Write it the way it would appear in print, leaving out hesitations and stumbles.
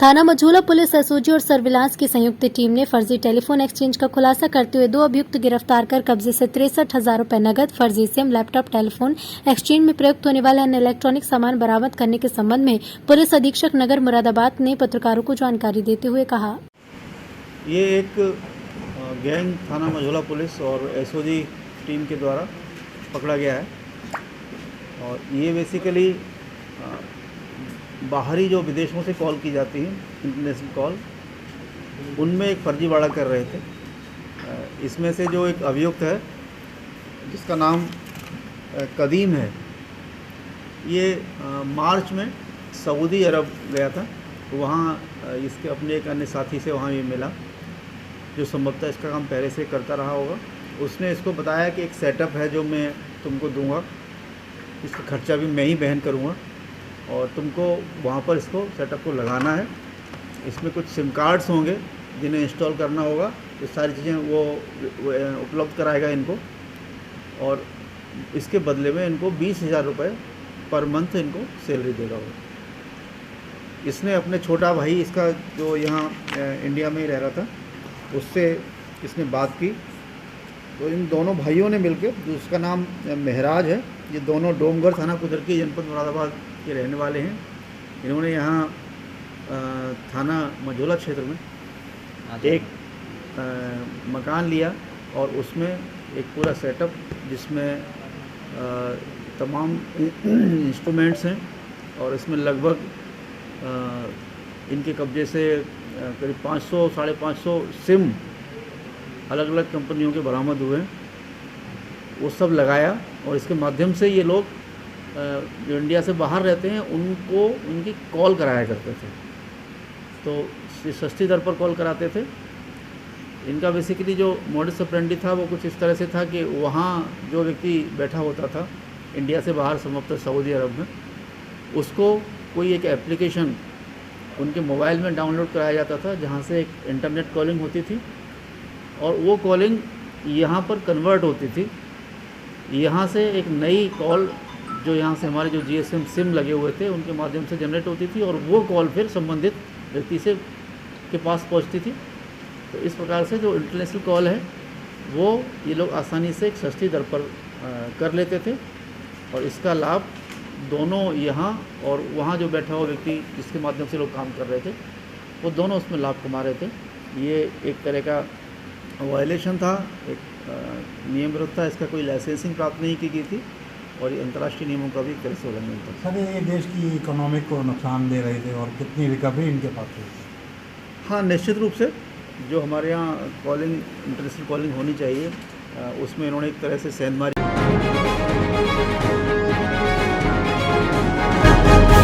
थाना Majhaula police SOG और surveillance की संयुक्त टीम ने फर्जी टेलीफोन एक्सचेंज का खुलासा करते हुए 2 अभियुक्त गिरफ्तार कर कब्जे से 63,000 रुपए नगद, फर्जी सिम, लैपटॉप, टेलीफोन एक्सचेंज में प्रयुक्त होने वाले अन्य इलेक्ट्रॉनिक सामान बरामद करने के संबंध में पुलिस अधीक्षक नगर मुरादाबाद ने पत्रकारों को जानकारी देते हुए कहा। ये एक गैंग थाना मझौला पुलिस और एसओजी टीम के द्वारा पकड़ा गया है और ये बेसिकली बाहरी जो विदेशों से कॉल की जाती है, इंटरनेशनल कॉल, उनमें एक फर्जीवाड़ा कर रहे थे। इसमें से जो एक अभियुक्त है जिसका नाम कदीम है, ये मार्च में सऊदी अरब गया था। वहाँ इसके अपने एक अन्य साथी से वहाँ ये मिला जो संभवतः इसका काम पहले से करता रहा होगा। उसने इसको बताया कि एक सेटअप है जो मैं तुमको दूंगा, इसका खर्चा भी मैं ही वहन करूँगा और तुमको वहाँ पर इसको सेटअप को लगाना है। इसमें कुछ सिम कार्ड्स होंगे जिन्हें इंस्टॉल करना होगा। ये सारी चीज़ें वो उपलब्ध कराएगा इनको और इसके बदले में इनको 20,000 रुपये पर मंथ इनको सैलरी देगा वो। इसने अपने छोटा भाई इसका जो यहाँ इंडिया में ही रह रहा था उससे इसने बात की, तो इन दोनों भाइयों ने मिलकर, जिसका नाम महराज है, ये दोनों डोमगर थाना कुदरती जनपद मुरादाबाद के रहने वाले हैं। इन्होंने यहाँ थाना मझौला क्षेत्र में एक मकान लिया और उसमें एक पूरा सेटअप जिसमें तमाम इंस्ट्रूमेंट्स हैं और इसमें लगभग इनके कब्जे से करीब 500 साढ़े 500 सिम अलग अलग कंपनियों के बरामद हुए हैं। वो सब लगाया और इसके माध्यम से ये लोग जो इंडिया से बाहर रहते हैं उनको उनकी कॉल कराया करते थे। तो सस्ती दर पर कॉल कराते थे। इनका बेसिकली जो मोडस ऑपरेंडी था वो कुछ इस तरह से था कि वहाँ जो व्यक्ति बैठा होता था इंडिया से बाहर, संभवतः सऊदी अरब में, उसको कोई एक एप्लीकेशन उनके मोबाइल में डाउनलोड कराया जाता था जहाँ से एक इंटरनेट कॉलिंग होती थी और वो कॉलिंग यहाँ पर कन्वर्ट होती थी। यहाँ से एक नई कॉल जो यहाँ से हमारे जो जीएसएम सिम लगे हुए थे उनके माध्यम से जनरेट होती थी और वो कॉल फिर संबंधित व्यक्ति से के पास पहुँचती थी। तो इस प्रकार से जो इंटरनेशनल कॉल है वो ये लोग आसानी से एक सस्ती दर पर कर लेते थे और इसका लाभ दोनों यहाँ और वहाँ जो बैठा हुआ व्यक्ति जिसके माध्यम से लोग काम कर रहे थे वो दोनों उसमें लाभ कमा रहे थे। ये एक तरह का वायलेशन था, एक नियम विरुद्ध था। इसका कोई लाइसेंसिंग प्राप्त नहीं की गई थी और ये अंतर्राष्ट्रीय नियमों का भी एक तरह से उल्लंघन था। सर, ये देश की इकोनॉमिक को नुकसान दे रहे थे और कितनी रिकवरी इनके पास हुई? हाँ, निश्चित रूप से जो हमारे यहाँ कॉलिंग, इंटरनेशनल कॉलिंग होनी चाहिए, उसमें इन्होंने एक तरह से सेंधमारी